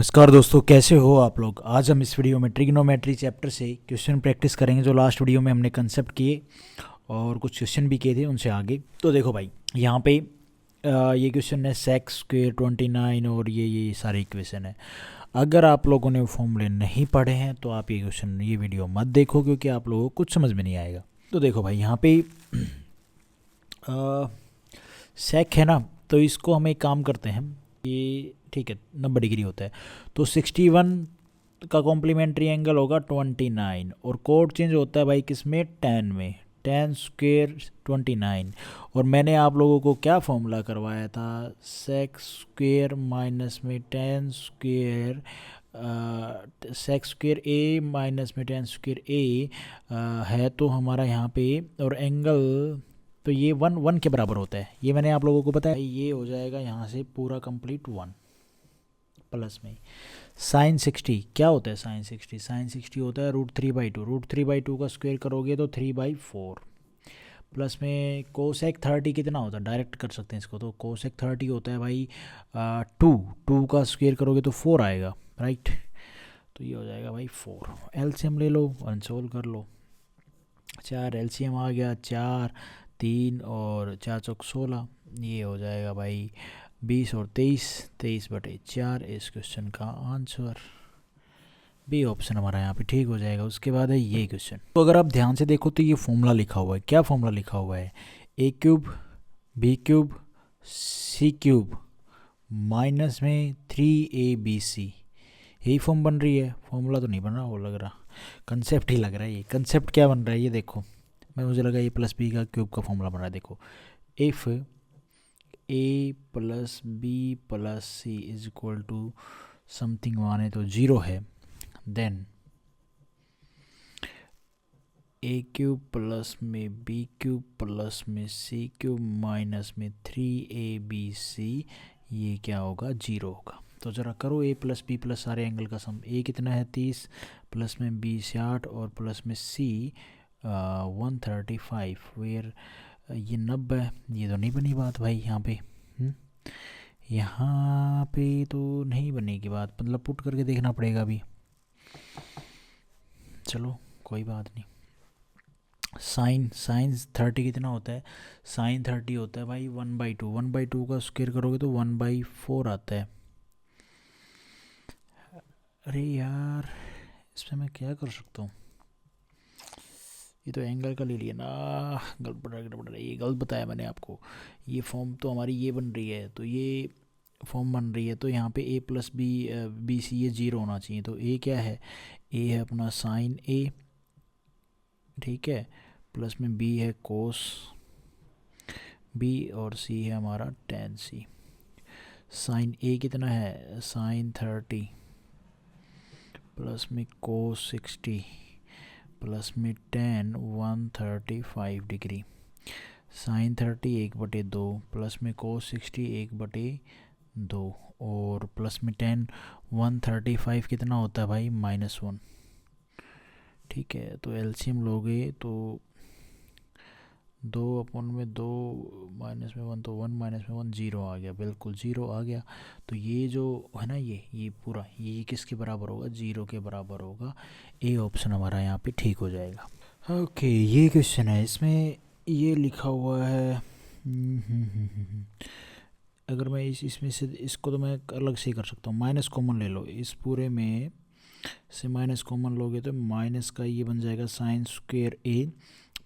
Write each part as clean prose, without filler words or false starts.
नमस्कार दोस्तों, कैसे हो आप लोग। आज हम इस वीडियो में ट्रिग्नोमेट्री चैप्टर से क्वेश्चन प्रैक्टिस करेंगे जो लास्ट वीडियो में हमने कंसेप्ट किए और कुछ क्वेश्चन भी किए थे उनसे आगे। तो देखो भाई, यहाँ पे ये क्वेश्चन है सेक्स स्क्वेयर 29 और ये सारे इक्वेशन है। अगर आप लोगों ने फॉर्मूले नहीं पढ़े हैं तो आप ये वीडियो मत देखो, क्योंकि आप लोगों को कुछ समझ में नहीं आएगा। तो देखो भाई, यहाँ पे सेक है ना, तो इसको हम एक काम करते हैं। ये ठीक है, 90 डिग्री होता है, तो 61 का कॉम्प्लीमेंट्री एंगल होगा 29, और कोड चेंज होता है भाई किसमें, टेन में, टेन स्क्वेयर 29। और मैंने आप लोगों को क्या फॉर्मूला करवाया था, सेक्स स्क्वेयर माइनस में टेन स्क्वेयर, सेक्स स्क्वेयर ए माइनस में टेन स्क्वेयर ए है, तो हमारा यहाँ पे और एंगल तो ये वन वन के बराबर होता है। ये मैंने आप लोगों को बताया, ये हो जाएगा यहाँ से पूरा कंप्लीट वन प्लस में साइन 60 क्या होता है, साइन 60, साइन 60 होता है √3/2, √3/2 का स्क्वायर करोगे तो 3/4, प्लस में कोसेक 30 कितना होता है, डायरेक्ट कर सकते हैं इसको। तो कोसेक 30 होता है भाई टू का स्क्वायर करोगे तो 4 आएगा, राइट। तो ये हो जाएगा भाई 4। एलसीएम ले लो, अनसोल्व कर लो। 4 एलसीएम आ गया, 4 3 और 4 चौक 16, ये हो जाएगा भाई 20 और 23, 23/4 इस क्वेश्चन का आंसर। बी ऑप्शन हमारा यहाँ पे ठीक हो जाएगा। उसके बाद है ये क्वेश्चन। तो अगर आप ध्यान से देखो तो ये फॉर्मूला लिखा हुआ है। क्या फॉर्मूला लिखा हुआ है, a³ b³ c³ माइनस में 3abc, यही फॉर्म बन रही है। फॉर्मूला तो नहीं बन रहा, वो लग रहा कंसेप्ट ही लग रहा है। ये कंसेप्ट क्या बन रहा है, ये देखो, मुझे लगा a + b का क्यूब का फॉर्मूला बन रहा है। देखो, if a + b + c is equal to something माने तो 0 है, देन a³ प्लस में b³ प्लस में c³ माइनस में 3abc, ये क्या होगा, 0 होगा। तो ज़रा करो a + b + सारे एंगल का सम। a कितना है 30, प्लस में b 60 और प्लस में c 135, वेयर ये 90। ये तो नहीं बनी बात भाई यहाँ पे। यहाँ पे तो नहीं बनेगी बात, मतलब पुट करके देखना पड़ेगा अभी। चलो कोई बात नहीं। साइन 30 कितना होता है, साइन 30 होता है भाई 1/2, 1/2 का स्क्वायर करोगे तो 1/4 आता है। अरे यार, इसमें मैं क्या कर सकता हूँ, ये तो एंगल का ले लिया ना, गलत ये गलत बताया मैंने आपको। ये फॉर्म तो हमारी ये बन रही है, तो ये फॉर्म बन रही है, तो यहाँ पे a + b c ये 0 होना चाहिए। तो a क्या है, a है अपना साइन a, ठीक है, प्लस में b है कोस b और c है हमारा टेन c। साइन a कितना है, साइन 30 प्लस में कोस 60 प्लस में टेन 135 डिग्री। साइन 30 1/2 प्लस में कोस 60 1/2 और प्लस में टेन 135 कितना होता है भाई, -1, ठीक है। तो एलसीएम लोगे तो 2/2 -1, तो 1 -1 0 आ गया, बिल्कुल 0 आ गया। तो ये जो है ना, ये पूरा ये किसके बराबर होगा, 0 के बराबर होगा। ए ऑप्शन हमारा यहाँ पे ठीक हो जाएगा। ओके, ये क्वेश्चन है, इसमें ये लिखा हुआ है। अगर मैं इसमें से इसको तो मैं अलग से ही कर सकता हूँ, माइनस कॉमन ले लो, इस पूरे में से माइनस कॉमन लोगे तो माइनस का ये बन जाएगा साइन स्क्वेयर a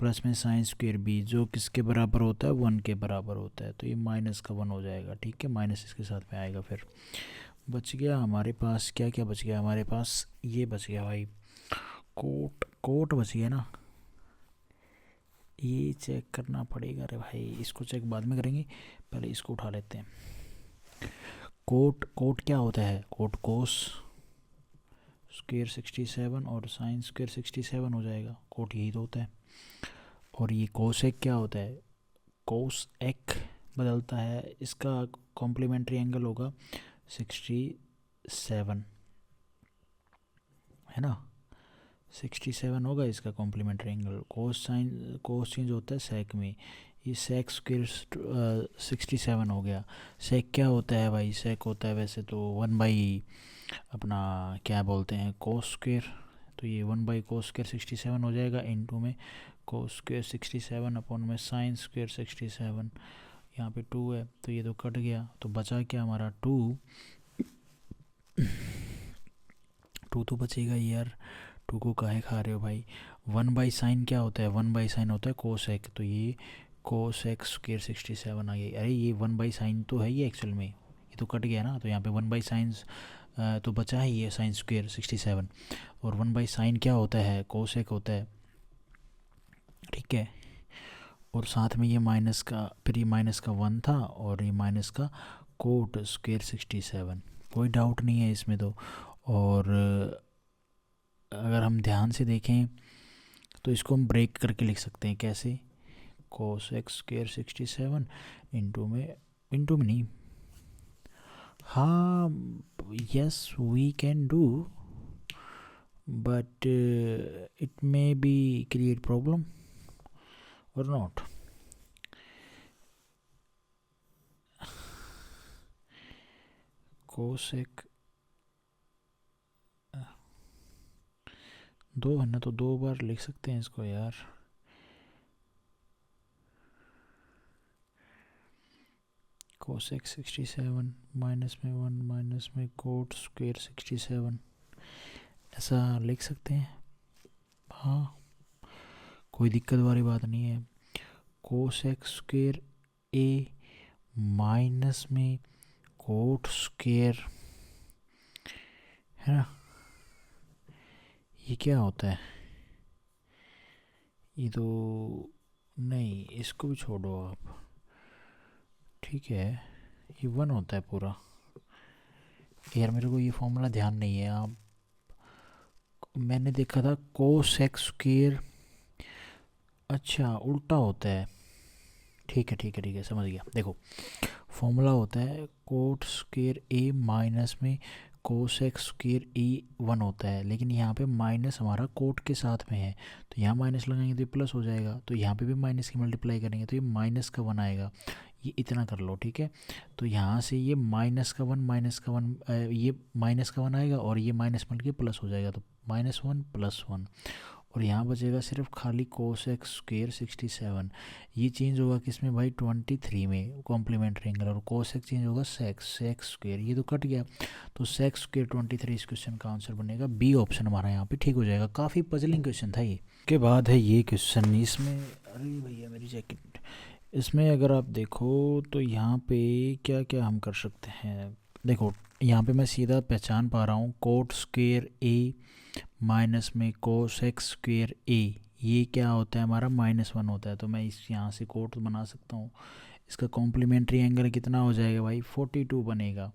प्लस में साइन स्क्वेयर b, जो किसके बराबर होता है, 1 के बराबर होता है। तो ये माइनस का 1 हो जाएगा, ठीक है, माइनस इसके साथ में आएगा। फिर बच गया हमारे पास क्या क्या बच गया, हमारे पास ये बच गया भाई, कोट बच गया ना। ये चेक करना पड़ेगा, अरे भाई इसको चेक बाद में करेंगे, पहले इसको उठा लेते हैं। कोट क्या होता है, कोट कोस स्क्वेयर 67 और साइन स्क्वेयर 67 हो जाएगा, कोट यही तो होता है। और ये कोसेक क्या होता है, कोस एक बदलता है, इसका कॉम्प्लीमेंट्री एंगल होगा 67, है ना, 67 होगा इसका कॉम्प्लीमेंट्री एंगल। कोस चेंज होता है सेक में, ये सेक स्क्वेयर 67 हो गया। सेक क्या होता है भाई, सेक होता है वैसे तो 1/, अपना क्या बोलते हैं कोस स्क्वेयर, तो ये 1/cos² 67 हो जाएगा, इनटू में cos² 67 अपॉन में sin² 67। यहाँ पे 2 है तो ये तो कट गया, तो बचा क्या हमारा 2। 2 तो बचेगा ही यार, 2 को काहे खा रहे हो भाई। 1/sin क्या होता है, 1/sin होता है cos1, तो ये cos² 67 आ गया। अरे ये 1/sin तो है ही एक्चुअल में, ये तो कट गया ना, तो यहाँ पे 1/sin तो बचा है ये sin² 67, और 1/sin क्या होता है, cos1 होता है, ठीक है। और साथ में ये माइनस का, फिर ये माइनस का 1 था, और ये माइनस का cot² 67, कोई डाउट नहीं है इसमें तो। और अगर हम ध्यान से देखें तो इसको हम ब्रेक करके लिख सकते हैं, कैसे, cos² 67 इंटू में नहीं, हाँ yes we can do, but it may be create problem और नॉट। cos1 2 है ना, तो 2 बार लिख सकते हैं इसको यार। cos1 67 माइनस में 1 माइनस में cot² 67, ऐसा लिख सकते हैं, हाँ कोई दिक्कत वाली बात नहीं है। cos² a माइनस में cot² है ना, ये क्या होता है, ये तो नहीं, इसको भी छोड़ो आप, ठीक है, ये 1 होता है पूरा। यार मेरे को ये फॉर्मूला ध्यान नहीं है, आप मैंने देखा था cos², अच्छा उल्टा होता है, ठीक है ठीक है ठीक है, समझ गया। देखो फॉर्मूला होता है cot² a माइनस में cos² e 1 होता है, लेकिन यहाँ पे माइनस हमारा कोट के साथ में है, तो यहाँ माइनस लगाएंगे तो ये प्लस हो जाएगा, तो यहाँ पे भी माइनस की मल्टीप्लाई करेंगे तो ये माइनस का 1 आएगा, ये इतना कर लो, ठीक है। तो यहाँ से ये माइनस का 1 ये माइनस का 1 आएगा, और ये माइनस मिल के प्लस हो जाएगा, तो -1 +1, और यहाँ बचेगा सिर्फ खाली cos² 67। ये चेंज होगा किस में भाई, 23 में कॉम्प्लीमेंट्री एंगल, और cos चेंज होगा sec², ये तो कट गया, तो sec² 23 इस क्वेश्चन का आंसर बनेगा बी ऑप्शन हमारा यहाँ पे ठीक हो जाएगा। काफ़ी पजलिंग क्वेश्चन था ये। के बाद है ये क्वेश्चन, इसमें अरे भैया मेरी जैकेट, इसमें अगर आप देखो तो यहाँ पे क्या क्या हम कर सकते हैं। देखो यहाँ पे मैं सीधा पहचान पा रहा हूँ cot² a माइनस में cos² a, ये क्या होता है हमारा -1 होता है, तो मैं इस यहाँ से कोट बना सकता हूँ। इसका कॉम्प्लीमेंट्री एंगल कितना हो जाएगा भाई, 42 बनेगा,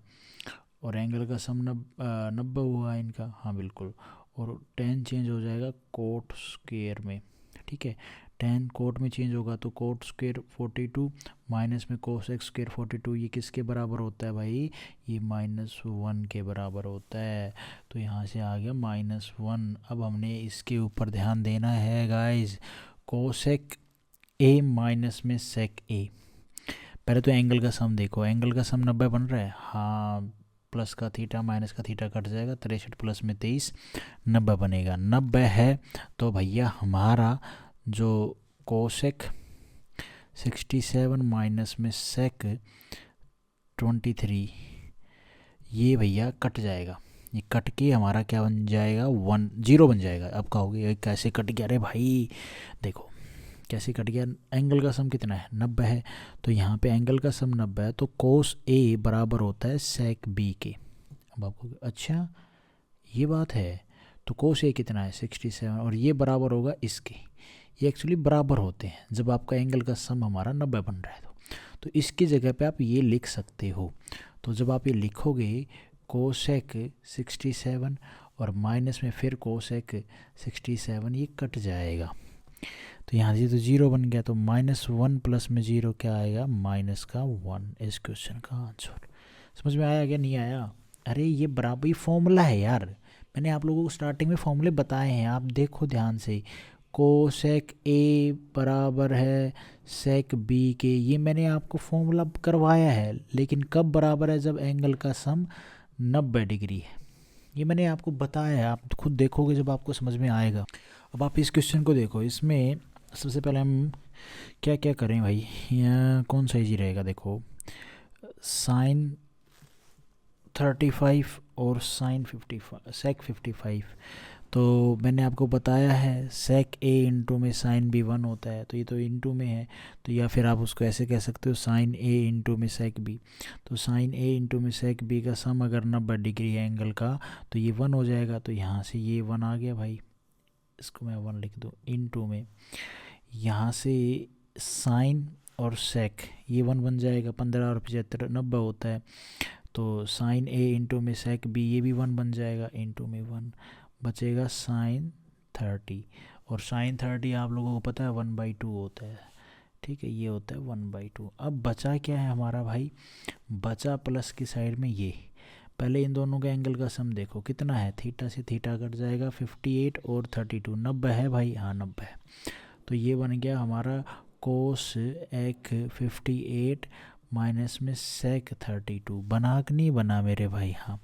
और एंगल का सम 90 हुआ इनका, हाँ बिल्कुल, और tan चेंज हो जाएगा cot² में, ठीक है, tan कोट में चेंज होगा, तो cot² 42 माइनस में cos² 42, ये किसके बराबर होता है भाई, ये -1 के बराबर होता है, तो यहाँ से आ गया -1। अब हमने इसके ऊपर ध्यान देना है गाइस, cosec a माइनस में sec a, पहले तो एंगल का सम देखो, एंगल का सम 90 बन रहा है, हाँ प्लस का थीटा माइनस का थीटा कट जाएगा, 63 प्लस में 23, 90 बनेगा। 90 है तो भैया हमारा जो cosec 67 माइनस में sec 23, ये भैया कट जाएगा, ये कट के हमारा क्या बन जाएगा, 0 बन जाएगा। अब कहोगे ये कैसे कट गया, अरे भाई देखो कैसे कट गया, एंगल का सम कितना है, 90 है, तो यहाँ पे एंगल का सम 90 है, तो cos a बराबर होता है sec b के। अब आपको अच्छा ये बात है, तो cos a कितना है 67, और ये बराबर होगा इसके, ये एक्चुअली बराबर होते हैं जब आपका एंगल का सम हमारा 90 बन रहा है, तो इसकी जगह पे आप ये लिख सकते हो। तो जब आप ये लिखोगे cosec 67 और माइनस में फिर cosec 67, ये कट जाएगा, तो यहाँ से तो 0 बन गया, तो -1 प्लस में 0 क्या आएगा, -1 इस क्वेश्चन का आंसर। समझ में आया क्या, नहीं आया, अरे ये बराबर फॉर्मूला है यार, मैंने आप लोगों को स्टार्टिंग में फॉर्मूले बताए हैं, आप देखो ध्यान से, cosec a बराबर है sec b के, ये मैंने आपको फॉर्मूला करवाया है, लेकिन कब बराबर है, जब एंगल का सम 90 डिग्री है, ये मैंने आपको बताया है, आप खुद देखोगे जब आपको समझ में आएगा। अब आप इस क्वेश्चन को देखो, इसमें सबसे पहले हम क्या क्या करें भाई, यहाँ कौन सा इजी रहेगा। देखो साइन 35 और साइन 55, सेक 55। तो मैंने आपको बताया है सेक ए इंटू में साइन बी 1 होता है, तो ये तो इंटू में है, तो या फिर आप उसको ऐसे कह सकते हो साइन ए इंटू में सेक बी। तो साइन ए इंटू में सेक बी का सम अगर 90 डिग्री है एंगल का, तो ये 1 हो जाएगा। तो यहाँ से ये 1 आ गया भाई, इसको मैं 1 लिख दूँ इंटू में, यहाँ से साइन और सेक ये 1 बन जाएगा, 15 और 75 90 होता है। तो साइन ए इंटू में सेक बी ये भी 1 बन जाएगा, इंटू में 1 बचेगा साइन 30। और साइन 30 आप लोगों को पता है 1/2 होता है, ठीक है, ये होता है 1/2। अब बचा क्या है हमारा भाई, बचा प्लस की साइड में ये, पहले इन दोनों का एंगल का सम देखो कितना है, थीटा से थीटा कट जाएगा, 58 और 32 90 है भाई, हाँ 90 है। तो ये बन गया हमारा कोस एक 58 माइनस में सेक 32, बना कि नहीं बना मेरे भाई, हाँ।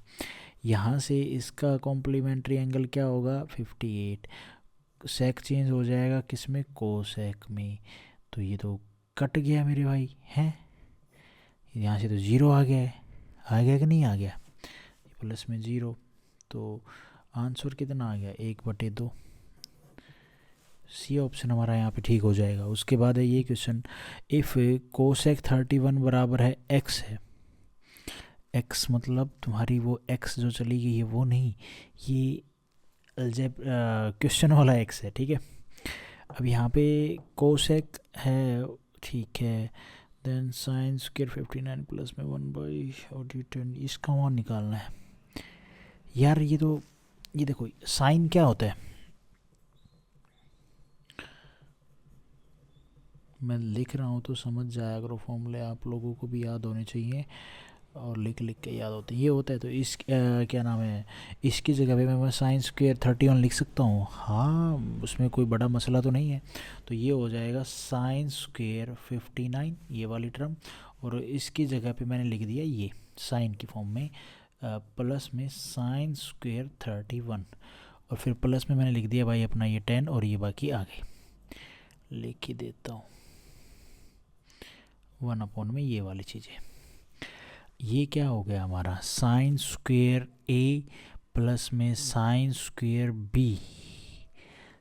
यहाँ से इसका कॉम्प्लीमेंट्री एंगल क्या होगा 58, सेक चेंज हो जाएगा किस में, कोसेक में। तो ये तो कट गया मेरे भाई, हैं यहाँ से तो ज़ीरो आ गया है, आ गया कि नहीं आ गया, प्लस में ज़ीरो। तो आंसर कितना आ गया 1/2, सी ऑप्शन हमारा यहाँ पे ठीक हो जाएगा। उसके बाद है ये क्वेश्चन, इफ़ कोसेक 31 बराबर है एक्स है, एक्स मतलब तुम्हारी वो एक्स जो चली गई है वो नहीं, ये अलजेब क्वेश्चन वाला एक्स है, ठीक है। अब यहाँ पे कोसेक है, ठीक है, देन साइन स्क्वायर 59 प्लस में 1/10, इसका वहाँ निकालना है यार। ये तो ये देखो साइन क्या होता है, मैं लिख रहा हूँ तो समझ जाया करो, फॉर्मूले आप लोगों को भी याद होने चाहिए और लिख लिख के याद होते हैं। ये होता है तो इस क्या नाम है, इसकी जगह पे मैं साइन स्क्वायर 31 लिख सकता हूँ, हाँ उसमें कोई बड़ा मसला तो नहीं है। तो ये हो जाएगा साइन स्क्वायर 59 ये वाली टर्म, और इसकी जगह पे मैंने लिख दिया ये साइन की फॉर्म में, प्लस में साइन स्क्वायर 31, और फिर प्लस में मैंने लिख दिया भाई अपना ये 10, और ये बाकी आ गए, लिख ही देता हूँ 1 में ये वाली चीज़ें। ये क्या हो गया हमारा साइन स्क्वायर ए प्लस में sine square b,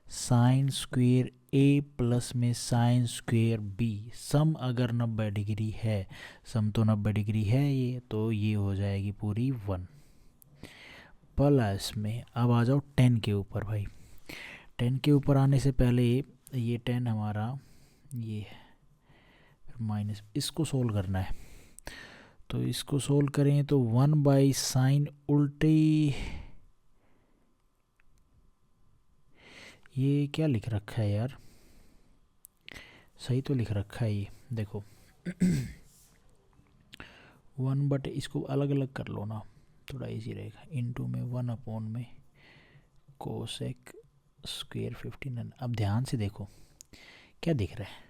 sine square a plus में साइन स्क्वायर बी, सम अगर 90 डिग्री है, सम तो 90 डिग्री है ये, तो ये हो जाएगी पूरी 1 प्लस में। अब आ जाओ 10 के ऊपर भाई, 10 के ऊपर आने से पहले ये 10 हमारा ये है, माइनस इसको सोल्व करना है। तो इसको सोल्व करें तो 1/sin उल्टी, ये क्या लिख रखा है यार, सही तो लिख रखा है ये देखो 1 इसको अलग अलग कर लो ना, थोड़ा इजी रहेगा, इंटू में 1 में कोसेक स्क्वायर 59। अब ध्यान से देखो क्या दिख रहा है,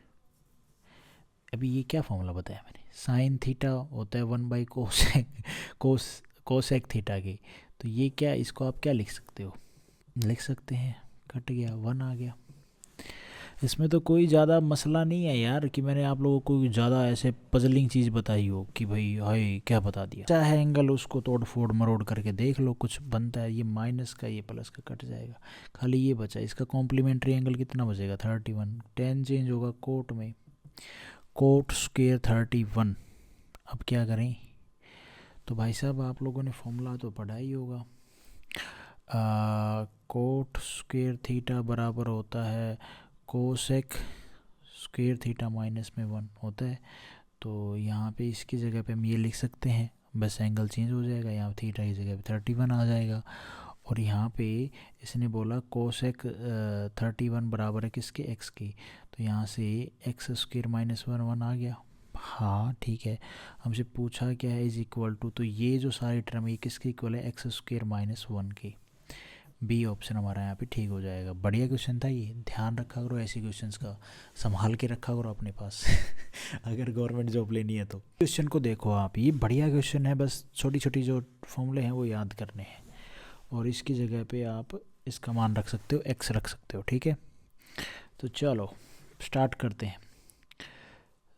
अभी ये क्या फॉर्मूला बताया मैंने, साइन थीटा होता है 1/कोसेक कोसेक थीटा की। तो ये क्या, इसको आप क्या लिख सकते हो, लिख सकते हैं कट गया 1 आ गया। इसमें तो कोई ज़्यादा मसला नहीं है यार कि मैंने आप लोगों को ज़्यादा ऐसे पजलिंग चीज़ बताई हो कि भाई हाय क्या बता दिया, चाहे एंगल उसको तोड़ फोड़ मरोड़ करके देख लो, कुछ बनता है, ये माइनस का ये प्लस का कट जाएगा, खाली ये बचा, इसका कॉम्प्लीमेंट्री एंगल कितना बचेगा 31, 10 चेंज होगा कोट में, कोट स्क्वायर 31। अब क्या करें, तो भाई साहब आप लोगों ने फॉर्मूला तो पढ़ा ही होगा, कोट स्क्वायर थीटा बराबर होता है कोसेक स्क्वायर थीटा माइनस में 1 होता है। तो यहाँ पे इसकी जगह पे हम ये लिख सकते हैं, बस एंगल चेंज हो जाएगा, यहाँ थीटा की जगह पे 31 आ जाएगा। और यहाँ पे इसने बोला कोसेक 31 बराबर है किसके, एक्स की, तो यहाँ से एक्स स्क्वायर माइनस 1 आ गया, हाँ ठीक है। हमसे पूछा क्या है, इज इक्वल टू, तो ये जो सारी टर्म ये किसके इक्वल है, एक्स स्क्वायर माइनस 1 की, बी ऑप्शन हमारा यहाँ पे ठीक हो जाएगा। बढ़िया क्वेश्चन था ये, ध्यान रखा करो ऐसे क्वेश्चंस का, संभाल के रखा करो अपने पास अगर गवर्नमेंट जॉब लेनी है तो। क्वेश्चन को देखो आप, ये बढ़िया क्वेश्चन है, बस छोटी छोटी जो फॉर्मूले हैं वो याद करने हैं। और इसकी जगह पे आप इसका मान रख सकते हो, x रख सकते हो, ठीक है। तो चलो स्टार्ट करते हैं।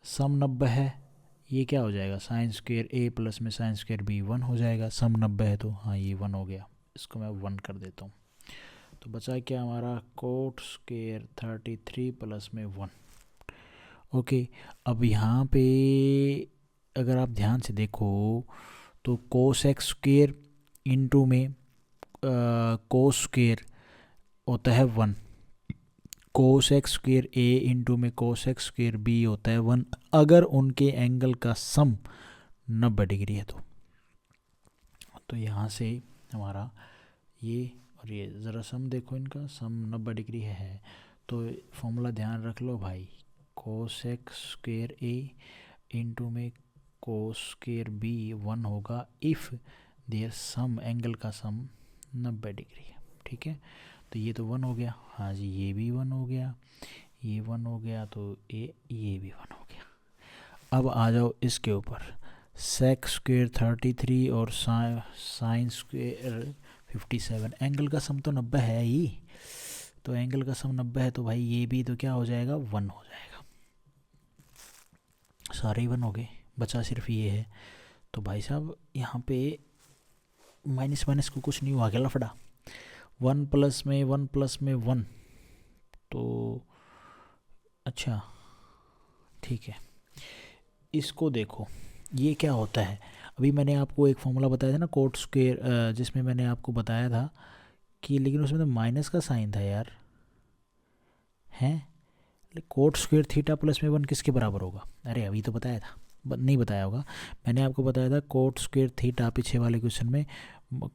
सम 90 है, ये क्या हो जाएगा, साइन स्क्वेयर a प्लस में साइन स्क्वेयर b 1 हो जाएगा। सम 90 है तो हाँ ये 1 हो गया, इसको मैं 1 कर देता हूँ। तो बचा क्या हमारा, कोट स्क्वेयर 33 प्लस में 1। ओके, अब यहाँ पे अगर आप ध्यान से देखो तो कोस एक्स स्क्वेयर इंटू में कोस स्क्वेयर होता है 1, कोस एक्स स्क्वेयर ए इंटू में कोस एक्स स्क्वेयर बी होता है 1, अगर उनके एंगल का सम 90 डिग्री है तो यहाँ से हमारा ये और ये ज़रा सम देखो, इनका सम 90 डिग्री है। तो फॉर्मूला ध्यान रख लो भाई, कोस एक्स स्क्वेयर ए इंटू में कोस स्क्वेयर बी 1 होगा इफ़ देयर सम, एंगल का सम 90 डिग्री है, ठीक है। तो ये तो 1 हो गया, हाँ जी ये भी 1 हो गया, ये 1 हो गया, तो ये भी 1 हो गया। अब आ जाओ इसके ऊपर, सेक स्क्वेयर 33 और साइन स्क्वेयर 57, एंगल का सम तो 90 है ही, तो एंगल का सम 90 है तो भाई ये भी तो क्या हो जाएगा, 1 हो जाएगा। सारे ही 1 हो गए, बचा सिर्फ ये है। तो भाई साहब यहाँ पे माइनस माइनस को कुछ नहीं हुआ, क्या लफड़ा, 1 प्लस में 1 प्लस में 1, तो अच्छा ठीक है। इसको देखो ये क्या होता है, अभी मैंने आपको एक फॉर्मूला बताया था ना कोट स्क्वेयर, जिसमें मैंने आपको बताया था कि, लेकिन उसमें तो माइनस का साइन था यार, हैं, कोट स्क्वेयर थीटा प्लस में 1 किसके बराबर होगा, अरे अभी तो बताया था, नहीं बताया होगा, मैंने आपको बताया था कोट स्क्वेयर थीटा पीछे वाले क्वेश्चन में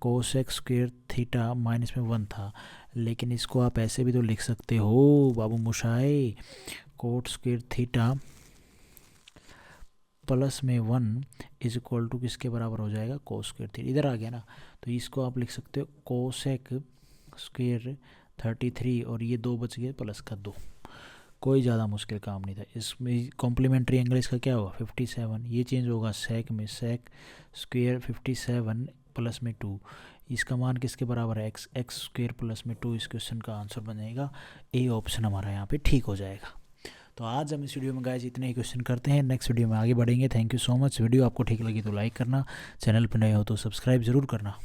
cos x square theta minus में 1 था, लेकिन इसको आप ऐसे भी तो लिख सकते हो बाबू मुशाए, कोट स्क्वेयर थीटा प्लस में 1 इज इक्वल टू किसके बराबर हो जाएगा, कोस स्क्वेयर थीटा, इधर आ गया ना, तो इसको आप लिख सकते हो कोसेक स्क्वेयर 33 और ये 2 बच गए प्लस का 2, कोई ज़्यादा मुश्किल काम नहीं था। इसमें कॉम्प्लीमेंट्री एंगल इसका क्या होगा 57, ये चेंज होगा सेक में, सेक स्क्वेयर 57 प्लस में 2, इसका मान किसके बराबर है, एक्स स्क्वेयर प्लस में 2, इस क्वेश्चन का आंसर बन जाएगा ए ऑप्शन हमारा यहाँ पे ठीक हो जाएगा। तो आज हम इस वीडियो में गाइस इतने ही क्वेश्चन करते हैं, नेक्स्ट वीडियो में आगे बढ़ेंगे। Thank you so much. Video आपको ठीक लगी तो लाइक करना, चैनल पर नए हो तो सब्सक्राइब ज़रूर करना।